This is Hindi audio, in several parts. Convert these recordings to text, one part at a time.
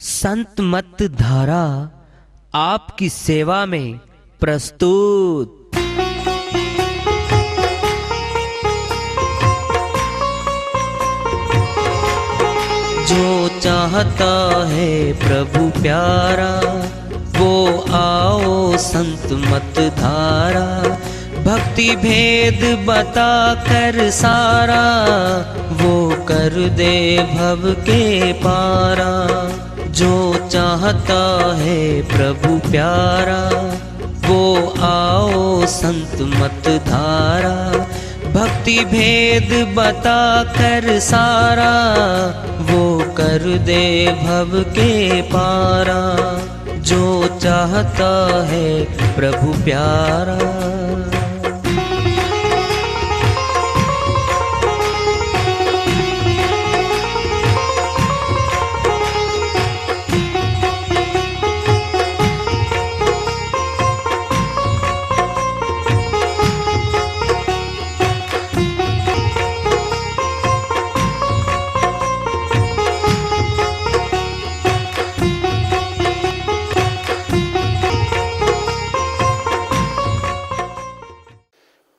संत मत धारा आपकी सेवा में प्रस्तुत। जो चाहता है प्रभु प्यारा वो आओ संत मत धारा। भक्ति भेद बता कर सारा वो कर दे भव के पारा। जो चाहता है प्रभु प्यारा वो आओ संत मत धारा। भक्ति भेद बता कर सारा वो कर दे भव के पारा। जो चाहता है प्रभु प्यारा।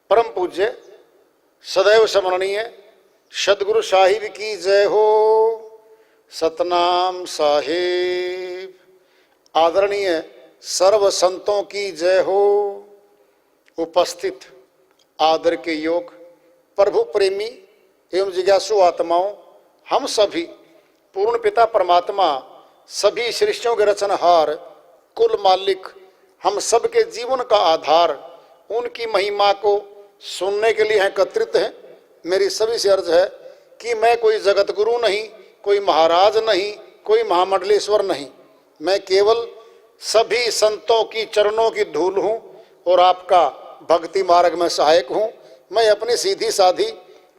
परम पूज्य सदैव स्मरणीय सदगुरु साहिब की जय हो। सतनाम साहिब। आदरणीय सर्व संतों की जय हो। उपस्थित आदर के योग प्रभु प्रेमी एवं जिज्ञासु आत्माओं, हम सभी पूर्ण पिता परमात्मा सभी सृष्टियों के रचनहार कुल मालिक हम सबके जीवन का आधार उनकी महिमा को सुनने के लिए एकत्रित हैं। मेरी सभी से अर्ज है कि मैं कोई जगत गुरु नहीं, कोई महाराज नहीं, कोई महामंडलेश्वर नहीं। मैं केवल सभी संतों की चरणों की धूल हूँ और आपका भक्ति मार्ग में सहायक हूँ। मैं अपनी सीधी साधी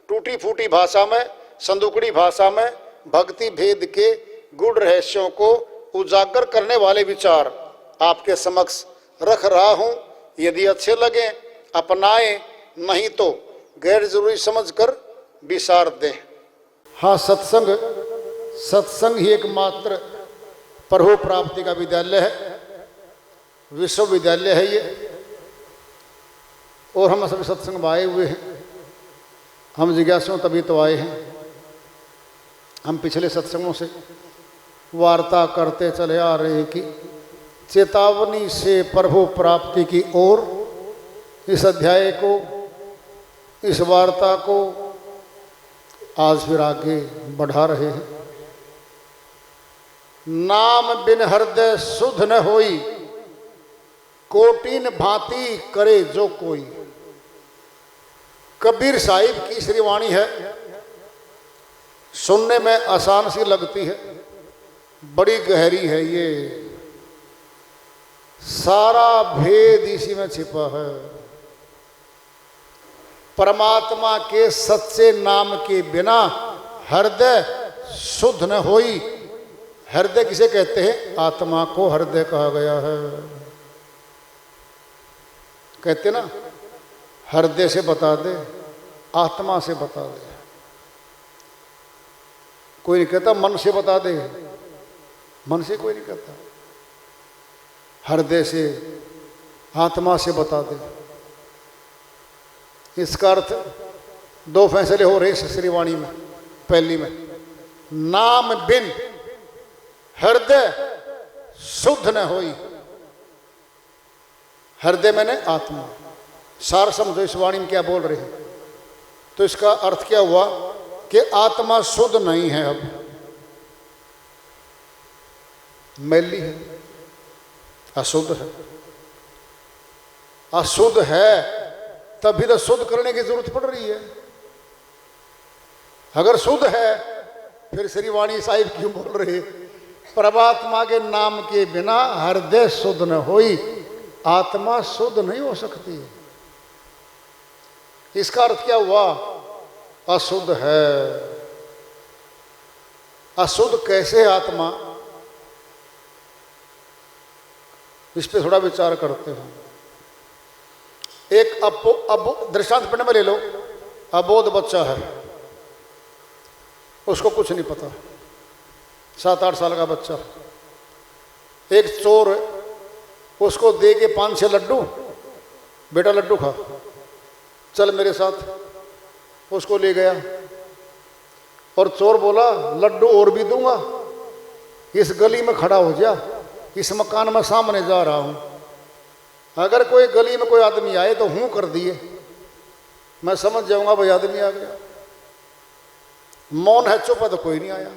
टूटी फूटी भाषा में, संदुकड़ी भाषा में भक्ति भेद के गूढ़ रहस्यों को उजागर करने वाले विचार आपके समक्ष रख रहा हूँ। यदि अच्छे लगे अपनाएं, नहीं तो गैर जरूरी समझकर विसार दें। हाँ, सत्संग ही एकमात्र प्रभु प्राप्ति का विद्यालय है, विश्वविद्यालय है ये। और हम सभी सत्संग में आए हुए हैं। हम जिज्ञासु तभी तो आए हैं। हम पिछले सत्संगों से वार्ता करते चले आ रहे हैं कि चेतावनी से प्रभु प्राप्ति की ओर इस अध्याय को, इस वार्ता को आज फिर आगे बढ़ा रहे हैं। नाम बिन हृदय शुद्ध न होई, कोटिन भांति करे जो कोई। कबीर साहिब की श्री वाणी है। सुनने में आसान सी लगती है, बड़ी गहरी है। ये सारा भेद इसी में छिपा है। परमात्मा के सच्चे नाम के बिना हृदय शुद्ध न होई। हृदय किसे कहते हैं? आत्मा को हृदय कहा गया है। कहते ना, हृदय से बता दे, आत्मा से बता दे। कोई नहीं कहता मन से बता दे, मन से कोई नहीं कहता। हृदय से, आत्मा से बता दे। इसका अर्थ दो फैसले हो रहे श्री वाणी में। पहली में, नाम बिन हृदय शुद्ध न होई। हृदय मैंने आत्मा। सार समझो इस वाणी में क्या बोल रहे हैं। तो इसका अर्थ क्या हुआ कि आत्मा शुद्ध नहीं है, अब मैली है, अशुद्ध है। अशुद्ध है तभी तो शुद्ध करने की जरूरत पड़ रही है। अगर शुद्ध है फिर श्री वाणी साहिब क्यों बोल रहे? परमात्मा के नाम के बिना हृदय शुद्ध न होई, आत्मा शुद्ध नहीं हो सकती। इसका अर्थ क्या हुआ? अशुद्ध है। अशुद्ध कैसे आत्मा? इस पे थोड़ा विचार करते हैं। एक दृष्टांत पढ़ने में ले लो। अबोध बच्चा है, उसको कुछ नहीं पता, 7-8 साल का बच्चा, एक चोर उसको दे के 5-6 लड्डू, बेटा लड्डू खा, चल मेरे साथ। उसको ले गया और चोर बोला लड्डू और भी दूंगा, इस गली में खड़ा हो जा, इस मकान में सामने जा रहा हूं, अगर कोई गली में कोई आदमी आए तो हूं कर दिए, मैं समझ जाऊंगा भाई आदमी आ गया। मौन है, चुप है, तो कोई नहीं आया।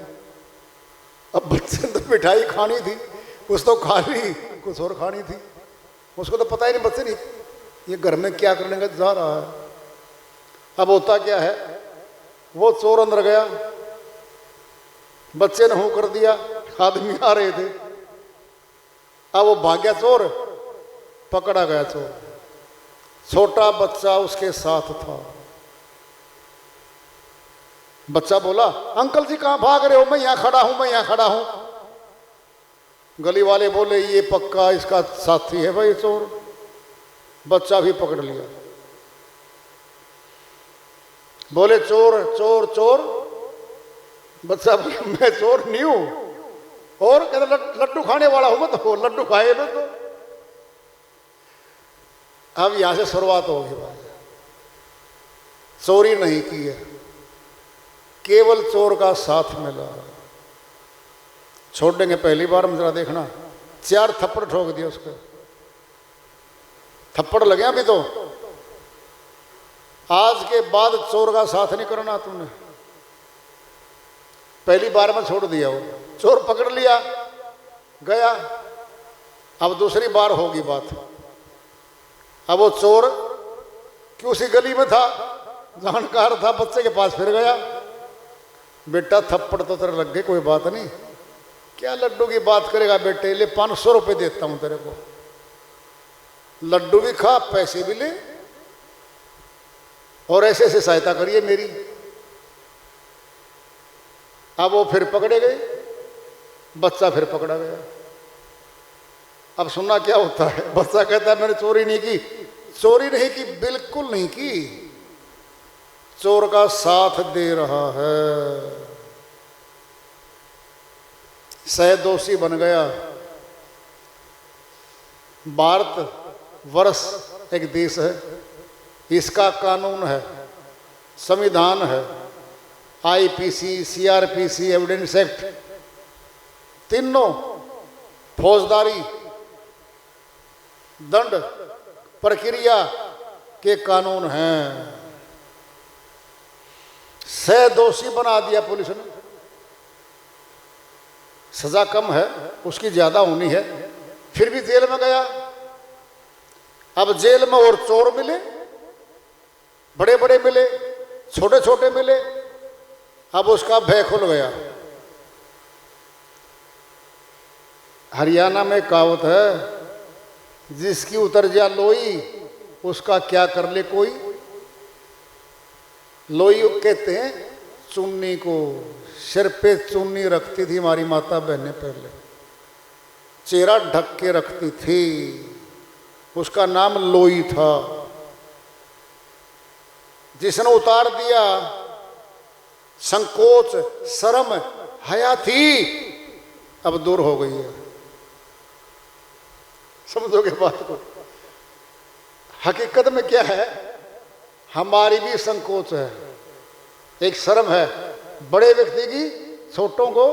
अब बच्चे ने तो मिठाई खानी थी, कुछ तो खा ली, कुछ और खानी थी, उसको तो पता ही नहीं बच्चे नहीं ये घर में क्या करने का जा रहा है। अब होता क्या है, वो चोर अंदर गया, बच्चे ने हूं कर दिया, आदमी आ रहे थे, अब वो भाग गया चोर, पकड़ा गया चोर, छोटा बच्चा उसके साथ था। बच्चा बोला अंकल जी कहां भाग रहे हो, मैं यहां खड़ा हूं, मैं यहां खड़ा हूं। गली वाले बोले ये पक्का इसका साथी है भाई चोर। बच्चा भी पकड़ लिया, बोले चोर चोर चोर। बच्चा बोले मैं चोर नहीं हूं, और कहते लड्डू खाने वाला हूं मैं, तो लड्डू खाए मैं तो। अब यहां से शुरुआत होगी बात, चोरी नहीं की है, केवल चोर का साथ मिला। छोड़ देंगे पहली बार में, जरा देखना, 4 थप्पड़ ठोक दिए उसको, थप्पड़ लगे अभी तो। आज के बाद चोर का साथ नहीं करना तूने, पहली बार में छोड़ दिया। वो चोर पकड़ लिया गया, अब दूसरी बार होगी बात। अब वो चोर कि उसी गली में था, जानकार था, बच्चे के पास फिर गया, बेटा थप्पड़ तो तेरे लग गए, कोई बात नहीं, क्या लड्डू की बात करेगा बेटे, ले 500 रुपये देता हूं तेरे को, लड्डू भी खा, पैसे भी ले, और ऐसे ऐसे सहायता करिए मेरी। अब वो फिर पकड़े गए, बच्चा फिर पकड़ा गया। अब सुनना क्या होता है, बच्चा कहता है मैंने चोरी नहीं की। चोरी नहीं की, बिल्कुल नहीं की, चोर का साथ दे रहा है, सह दोषी बन गया। भारत वर्ष एक देश है, इसका कानून है, संविधान है, आईपीसी, सीआरपीसी, एविडेंस एक्ट, तीनों फौजदारी दंड प्रक्रिया के कानून हैं। सह दोषी बना दिया पुलिस ने, सजा कम है, उसकी ज्यादा होनी है, फिर भी जेल में गया। अब जेल में और चोर मिले, बड़े बड़े मिले, छोटे छोटे मिले, अब उसका भय खुल गया। हरियाणा में कहावत है, जिसकी उतर जा लोई उसका क्या कर ले कोई। लोई कहते हैं चुन्नी को, सिर पे चुन्नी रखती थी हमारी माता बहनें, पहले चेहरा ढक के रखती थी, उसका नाम लोई था। जिसने उतार दिया, संकोच, शर्म, हया थी, अब दूर हो गई है। समझोगे बात को? हकीकत में क्या है, हमारी भी संकोच है, एक शर्म है, बड़े व्यक्ति की छोटों को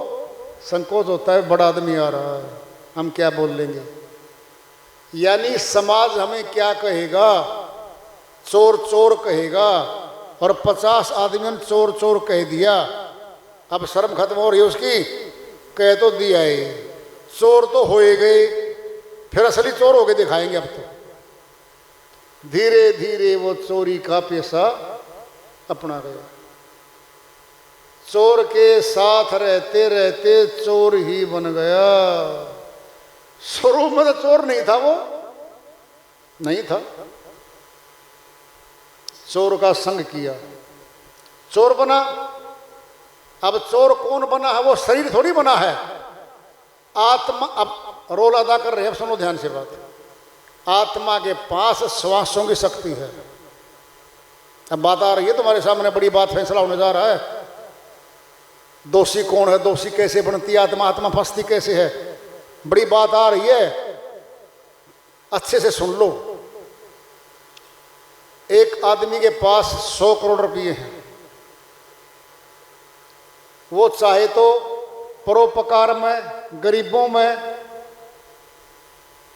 संकोच होता है, बड़ा आदमी आ रहा है, हम क्या बोल लेंगे, यानी समाज हमें क्या कहेगा, चोर चोर कहेगा, और 50 आदमियों ने चोर चोर कह दिया, अब शर्म खत्म हो रही है उसकी, कह तो दिया है, चोर तो होए गए, फिर असली चोर हो गए दिखाएंगे। अब तो धीरे धीरे वो चोरी का पेशा अपना गया, चोर के साथ रहते रहते चोर ही बन गया। शुरू में तो चोर नहीं था, वो नहीं था, चोर का संग किया, चोर बना। अब चोर कौन बना है, वो शरीर थोड़ी बना है, आत्मा। अब रोल अदा कर रहे हैं, सुनो ध्यान से बात। आत्मा के पास श्वासों की शक्ति है। अब बात आ रही है तुम्हारे सामने, बड़ी बात फैसला होने जा रहा है। दोषी कौन है, दोषी कैसे बनती है आत्मा, आत्मा फंसती कैसे है, बड़ी बात आ रही है, अच्छे से सुन लो। एक आदमी के पास 100 करोड़ रुपये हैं, वो चाहे तो परोपकार में, गरीबों में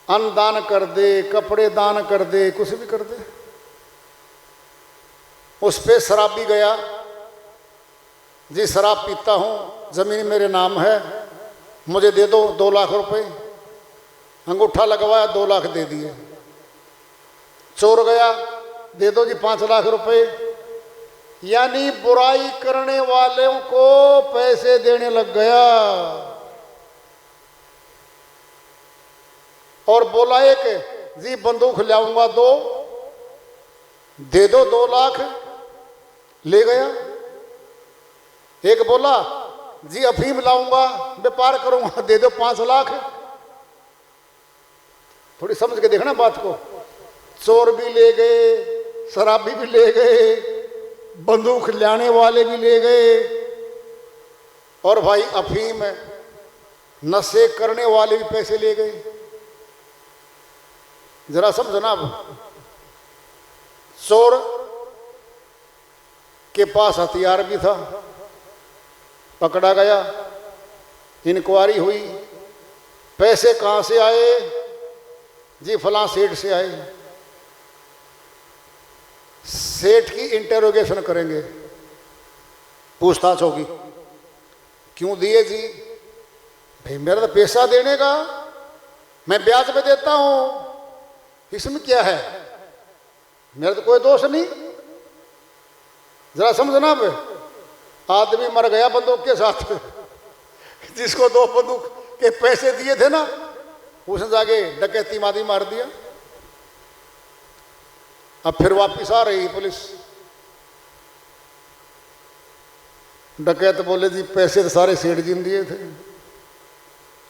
अन्न दान कर दे, कपड़े दान कर दे, कुछ भी कर दे। उस पे शराबी गया, जी शराब पीता हूँ, जमीन मेरे नाम है, मुझे दे दो 2 लाख रुपए। अंगूठा लगवाया, 2 लाख दे दिए। चोर गया, दे दो जी 5 लाख रुपए। यानी बुराई करने वालों को पैसे देने लग गया और बोला एक जी बंदूक लाऊंगा 2, दे दो 2 लाख, ले गया। एक बोला जी अफीम लाऊंगा, व्यापार करूंगा, दे दो 5 लाख। थोड़ी समझ के देखना बात को। चोर भी ले गए, शराबी भी ले गए, बंदूक लाने वाले भी ले गए, और भाई अफीम नशे करने वाले भी पैसे ले गए। जरा समझना। अब चोर के पास हथियार भी था, पकड़ा गया, इंक्वायरी हुई, पैसे कहाँ से आए, जी फलां सेठ से आए। सेठ की इंटेरोगेशन करेंगे, पूछताछ होगी, क्यों दिए जी? भाई मेरा तो पैसा देने का, मैं ब्याज पे देता हूं, इसमें क्या है, मेरा तो कोई दोष नहीं। जरा समझना। अब आदमी मर गया बंदूक के साथ, जिसको 2 बंदूक के पैसे दिए थे ना, उसने जाके डकैती मादी मार दिया। अब फिर वापिस आ रही पुलिस, डकैत बोले जी पैसे तो सारे सेठ जी ने दिए थे,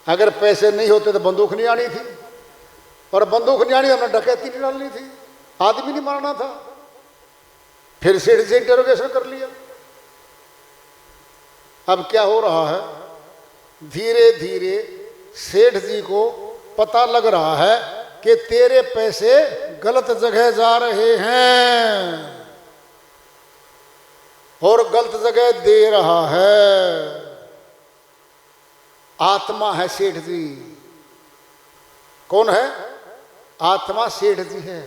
अगर पैसे नहीं होते तो बंदूक नहीं आनी थी, और बंदूक नहीं आनी हमने डकैती नहीं डालनी थी, आदमी नहीं मारना था। फिर सेठ से इंटरोगेशन कर लिया। अब क्या हो रहा है, धीरे धीरे सेठ जी को पता लग रहा है कि तेरे पैसे गलत जगह जा रहे हैं और गलत जगह दे रहा है। आत्मा है सेठ जी। कौन है? आत्मा सेठ जी है।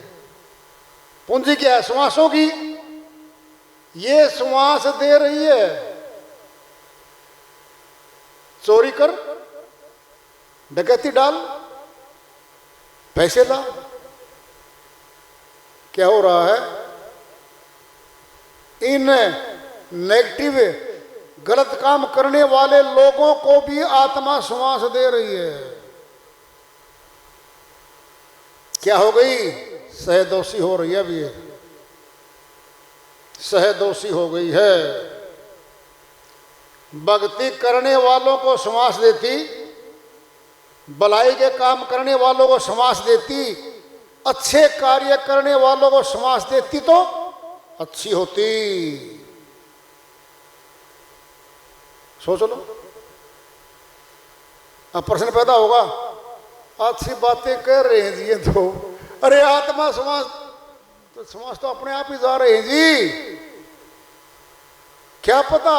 पूंजी क्या है? श्वासों की। ये श्वास दे रही है, चोरी कर, डकैती डाल, पैसे ला। क्या हो रहा है, इन नेगेटिव गलत काम करने वाले लोगों को भी आत्मा श्वास दे रही है। क्या हो गई? सहदोषी हो रही है। अब ये सहदोषी हो गई है। भक्ति करने वालों को श्वास देती, भलाई के काम करने वालों को श्वास देती, अच्छे कार्य करने वालों को श्वास देती तो अच्छी होती। सोच लो। अब प्रश्न पैदा होगा, अच्छी बातें कर रहे हैं जी ये तो, अरे आत्मा श्वास तो, श्वास तो अपने आप ही जा रहे हैं जी। क्या पता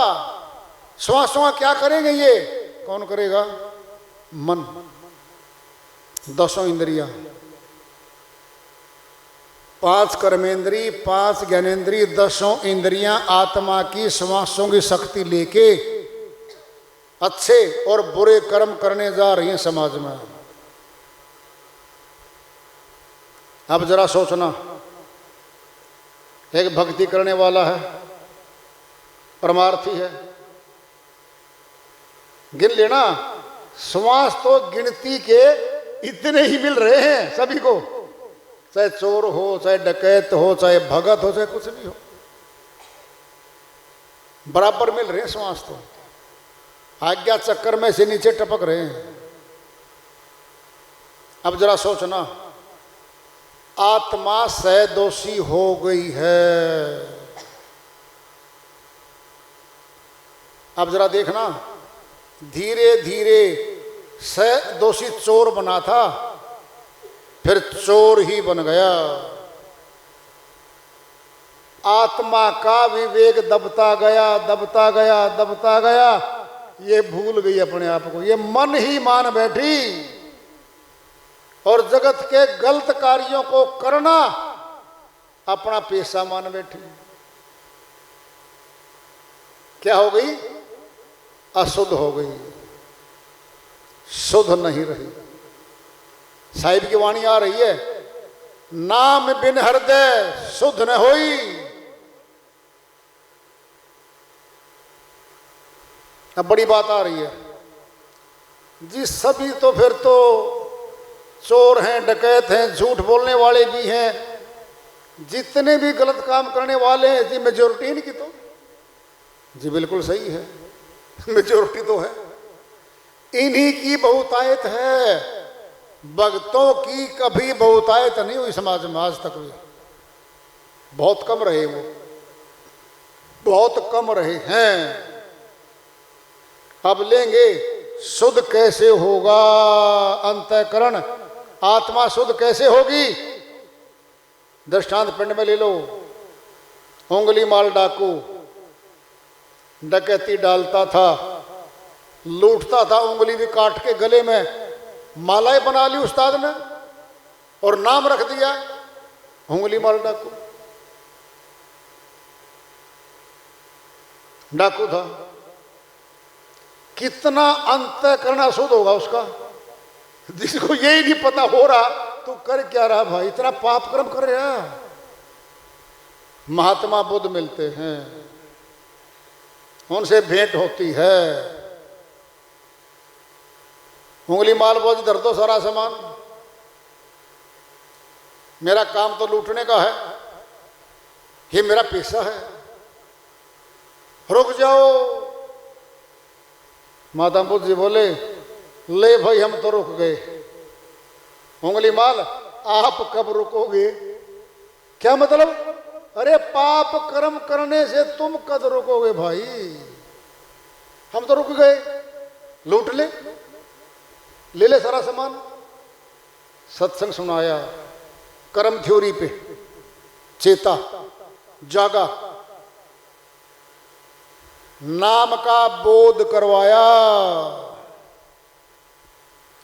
श्वास क्या करेंगे? ये कौन करेगा? मन, 10 इंद्रियां, 5 कर्मेंद्री, 5 ज्ञानेंद्री, 10 इंद्रियां आत्मा की श्वासों की शक्ति लेके अच्छे और बुरे कर्म करने जा रही हैं समाज में। अब जरा सोचना, एक भक्ति करने वाला है, परमार्थी है, गिन लेना, श्वास तो गिनती के इतने ही मिल रहे हैं सभी को, चाहे चोर हो, चाहे डकैत हो, चाहे भगत हो, चाहे कुछ भी हो, बराबर मिल रहे हैं श्वास तो। आज्ञा चक्कर में से नीचे टपक रहे हैं। अब जरा सोचना, आत्मा सहदोषी हो गई है। अब जरा देखना, धीरे धीरे से दोषी चोर बना था, फिर चोर ही बन गया। आत्मा का विवेक दबता गया, दबता गया, दबता गया, ये भूल गई अपने आप को, ये मन ही मान बैठी और जगत के गलत कार्यों को करना अपना पेशा मान बैठी। क्या हो गई? अशुद्ध हो गई, शुद्ध नहीं रही। साहिब की वाणी आ रही है, नाम बिन हृदय शुद्ध न होई। अब बड़ी बात आ रही है जी, सभी तो फिर तो चोर हैं, डकैत हैं, झूठ बोलने वाले भी हैं, जितने भी गलत काम करने वाले हैं जी, मेजोरिटी इनकी तो जी बिल्कुल सही है, मेजोरिटी तो है, इन्हीं की बहुतायत है। भक्तों की कभी बहुतायत नहीं हुई समाज में आज तक भी, बहुत कम रहे, वो बहुत कम रहे हैं। अब लेंगे शुद्ध कैसे होगा अंतःकरण, आत्मा शुद्ध कैसे होगी? दृष्टांत पिंड में ले लो। उंगली माल डाकू डकैती डालता था, लूटता था, उंगली भी काट के गले में मालाएं बना ली उस्ताद ने और नाम रख दिया उंगली माल डाकू। डाकू था, कितना अंतःकरण अशुद्ध होगा उसका, जिसको यही नहीं पता हो रहा तो कर क्या रहा भाई, इतना पाप कर्म कर रहा। महात्मा बुद्ध मिलते हैं, उनसे भेंट होती है, उंगली माल बोझ धर दो सारा सामान, मेरा काम तो लूटने का है, ये मेरा पेशा है, रुक जाओ। माता बुद्ध जी बोले, ले भाई हम तो रुक गए। उंगली माल, आप कब रुकोगे? क्या मतलब? अरे पाप कर्म करने से तुम कद रुकोगे भाई, हम तो रुक गए, लूट ले, ले ले सारा सामान। सत्संग सुनाया, कर्म थ्योरी पे चेता, जागा, नाम का बोध करवाया।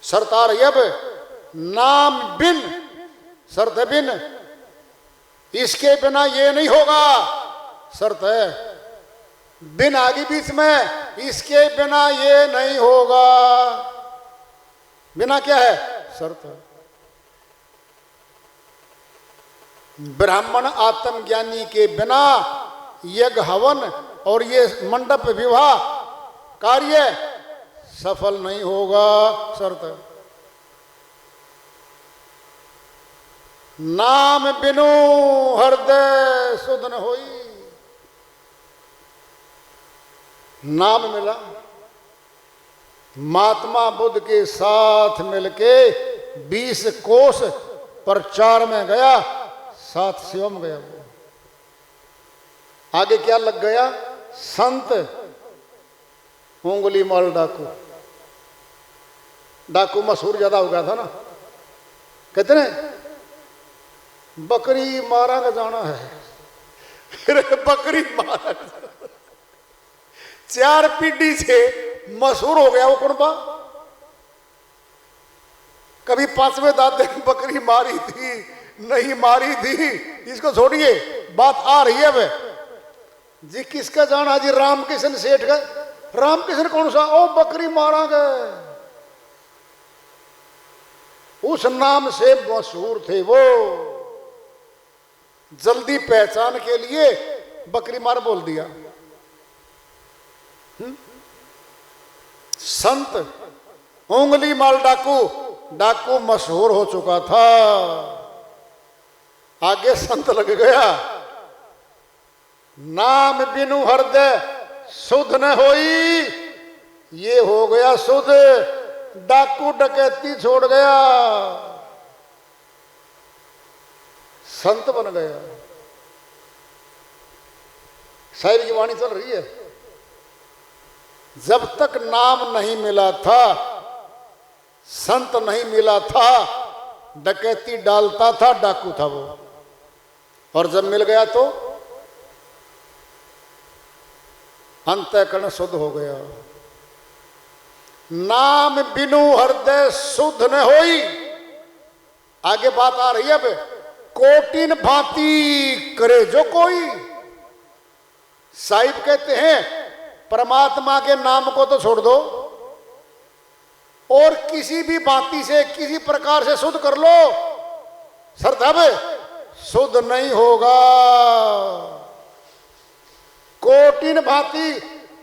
शर्त आ रही है अब, नाम बिन, शर्त है बिन, इसके बिना ये नहीं होगा, शर्त है बिन आगे बीच में, इसके बिना ये नहीं होगा। बिना क्या है? शर्त है। ब्राह्मण आत्मज्ञानी के बिना यज्ञ हवन और ये मंडप विवाह कार्य सफल नहीं होगा, शर्त है। नाम बिनु हृदय शुद्ध न होई। नाम मिला, महात्मा बुद्ध के साथ मिलके 20 कोस प्रचार में गया, साथ सेवा में गया। वो आगे क्या लग गया? संत उंगली माल डाकू। डाकू मशहूर ज्यादा हो गया था ना, कहते ना बकरी मारा का जाना है, फिर बकरी मारा, 4 पीढ़ी से मशहूर हो गया वो कुनबा। कभी 5वें दादे ने बकरी मारी थी, नहीं मारी थी, इसको छोड़िए, बात आ रही है अब जी। किसका जाना जी? रामकिशन सेठ का। रामकिशन कौन सा? ओ बकरी मारा गए, उस नाम से मशहूर थे वो। जल्दी पहचान के लिए बकरी मार बोल दिया। संत उंगली माल डाकू, डाकू मशहूर हो चुका था, आगे संत लग गया। नाम बिनु हृदय शुद्ध न होई, ये हो गया शुद्ध, डाकू डकैती छोड़ गया, संत बन गया। शायरी की वाणी चल रही है, जब तक नाम नहीं मिला था संत नहीं मिला था, डकैती डालता था, डाकू था वो। और जब मिल गया तो अंतःकरण शुद्ध हो गया। नाम बिनु हृदय शुद्ध न होई। आगे बात आ रही है अब, कोटिन भांति करे जो कोई। साहिब कहते हैं परमात्मा के नाम को तो छोड़ दो, और किसी भी भांति से किसी प्रकार से शुद्ध कर लो, सरतब शुद्ध नहीं होगा। कोटिन भांति,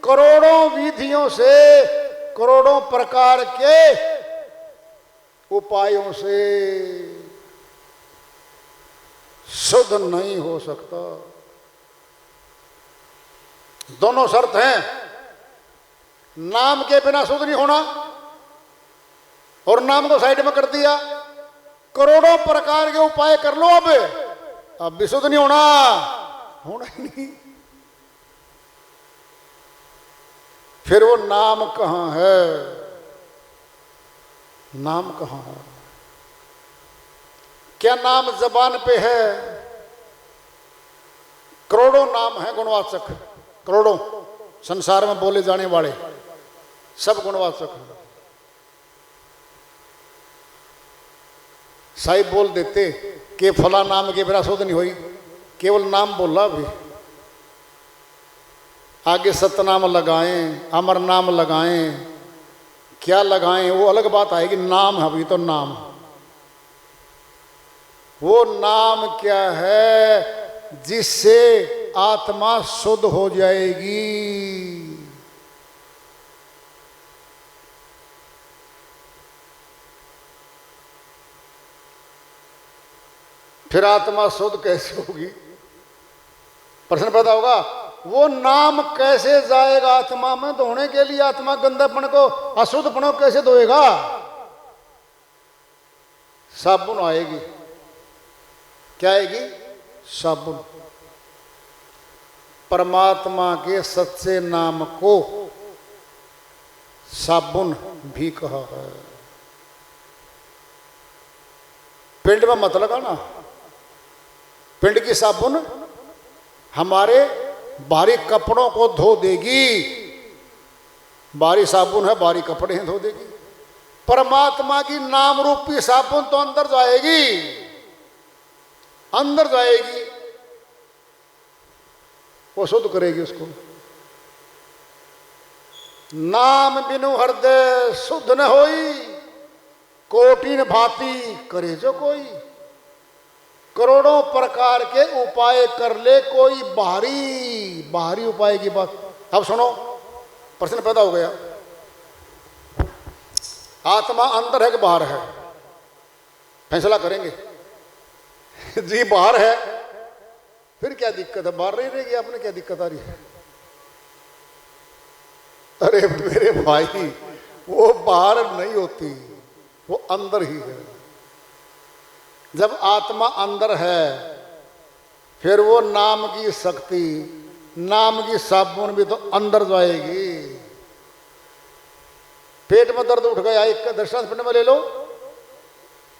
करोड़ों विधियों से, करोड़ों प्रकार के उपायों से शुद्ध नहीं हो सकता। दोनों शर्त हैं, नाम के बिना शुद्ध नहीं होना, और नाम को साइड में कर दिया। करोड़ों प्रकार के उपाय कर लो, अब भी शुद्ध नहीं होना, होना ही नहीं। फिर वो नाम कहां है? नाम कहां है? क्या नाम जबान पे है? करोड़ों नाम है गुणवाचक, करोड़ों संसार में बोले जाने वाले सब गुणवाचक हैं। साहिब बोल देते कि फला नाम के बिना शुद्ध नहीं हुई, केवल नाम बोला भी। आगे सतनाम लगाएं, अमर नाम लगाएं, क्या लगाएं वो अलग बात आएगी। नाम है अभी तो नाम। वो नाम क्या है? जिससे आत्मा शुद्ध हो जाएगी। फिर आत्मा शुद्ध कैसे होगी? प्रश्न पैदा होगा, वो नाम कैसे जाएगा आत्मा में? धोने के लिए आत्मा गंदापन को, अशुद्धपन को कैसे धोएगा? साबुन आएगी। क्या आएगी? साबुन। परमात्मा के सच्चे नाम को साबुन भी कहा है। पिंड में मत लगाना। पिंड की साबुन हमारे बाहरी कपड़ों को धो देगी। बाहरी साबुन है, बाहरी कपड़े हैं, धो देगी। परमात्मा की नाम रूपी साबुन तो अंदर जाएगी, अंदर जाएगी, वो शुद्ध करेगी उसको। नाम बिनु हृदय शुद्ध न होई, कोटिन भांति करे जो कोई। करोड़ों प्रकार के उपाय कर ले कोई, बाहरी उपाय की बात। अब सुनो, प्रश्न पैदा हो गया, आत्मा अंदर है कि बाहर है? फैसला करेंगे। जी बाहर है, फिर क्या दिक्कत है? बाहर नहीं रहेगी, आपने क्या दिक्कत आ रही है? अरे मेरे भाई, वो बाहर नहीं होती, वो अंदर ही है। जब आत्मा अंदर है, फिर वो नाम की शक्ति, नाम की साबुन भी तो अंदर जाएगी। पेट में दर्द उठ गया, एक दृष्टांत में ले लो।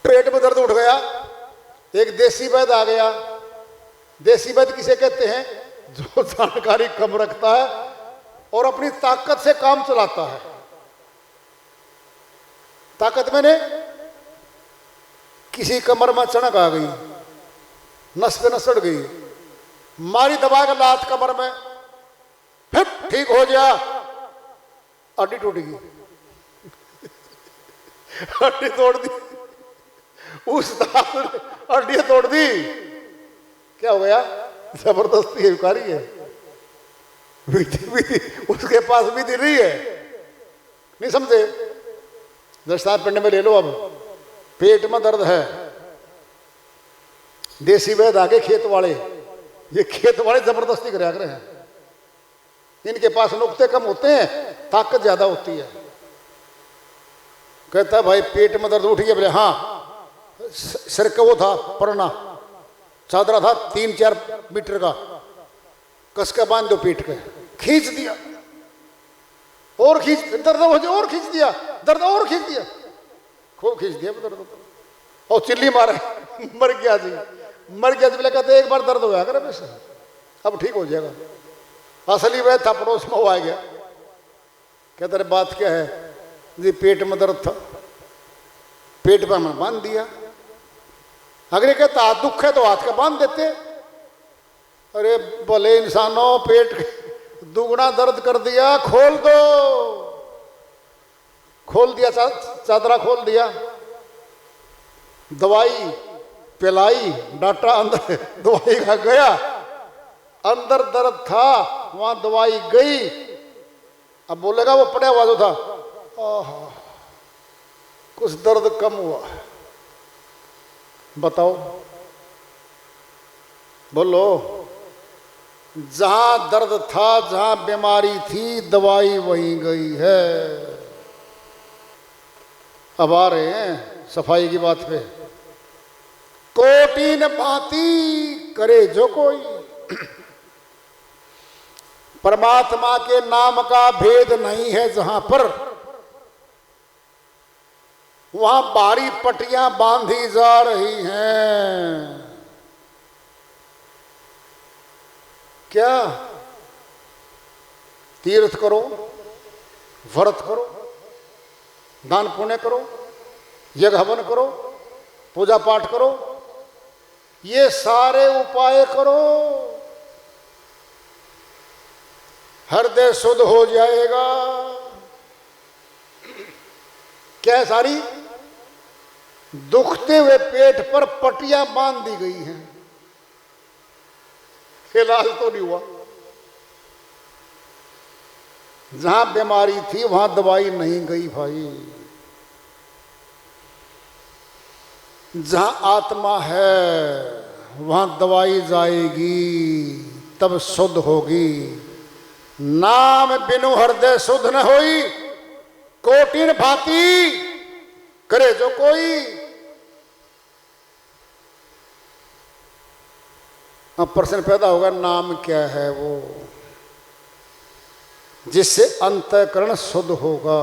पेट में दर्द उठ गया, एक देसी वैद्य आ गया। देसी वैद्य किसे कहते हैं? जो जानकारी कम रखता है और अपनी ताकत से काम चलाता है। ताकत मैंने किसी कमर में चणक आ गई, नस पे नस चढ़ गई, मारी दबा के लात कमर में, फिर ठीक हो गया, हड्डी टूट गई, हड्डी तोड़ दी, उस हड्डी तोड़ दी। क्या हो गया? जबरदस्ती विकारी है, विधि उसके पास विधि नहीं है। नहीं समझे? दृष्टांत पिंड में ले लो। अब पेट में दर्द है, देसी वैद्य आगे खेत वाले, ये खेत वाले जबरदस्ती करा रहे हैं। इनके पास नुक्ते कम होते हैं, ताकत ज्यादा होती है। कहता है भाई पेट में दर्द उठ गया। बोले हाँ, सिर का वो था पड़ना, चादरा था 3-4 मीटर का, कस का बांध दो पीठ के, खींच दिया और खींच, दर्द हो जाए और खींच दिया, दर्द और खींच दिया। खूब खींच दिया दर्द को और चिल्ली मारे मर गया जी, मर गया जी। बोले कहते एक बार दर्द होया करे वैसे, अब ठीक हो जाएगा। असली वह था, पड़ोस में वो आ गया, कहते अरे बात क्या है जी, पेट में दर्द था, पेट पे हमने बांध दिया। अगले कहता हाथ दुख है तो हाथ का बांध देते। अरे भले इंसानों, पेट दुगना दर्द कर दिया, खोल दो। खोल दिया, चादरा खोल दिया, दवाई पिलाई, डाटा अंदर दवाई का गया, अंदर दर्द था, वहां दवाई गई। अब बोलेगा वो पड़ा हुआ जो था, कुछ दर्द कम हुआ। बताओ, बोलो, जहां दर्द था, जहां बीमारी थी, दवाई वहीं गई है। अब आ रहे हैं सफाई की बात पे। कोटि न भांति करे जो कोई, परमात्मा के नाम का भेद नहीं है जहां पर, वहां बाहरी पट्टियां बांधी जा रही हैं। क्या? तीर्थ करो, व्रत करो, दान पुण्य करो, यज्ञ हवन करो, पूजा पाठ करो, ये सारे उपाय करो, हृदय शुद्ध हो जाएगा। क्या सारी दुखते हुए पेट पर पट्टियां बांध दी गई हैं, इलाज तो नहीं हुआ। जहां बीमारी थी वहां दवाई नहीं गई भाई। जहां आत्मा है वहां दवाई जाएगी, तब शुद्ध होगी। नाम बिनु हृदय शुद्ध न होई, कोटिन भांति करे जो कोई। अब प्रश्न पैदा होगा, नाम क्या है वो जिससे अंतःकरण शुद्ध होगा?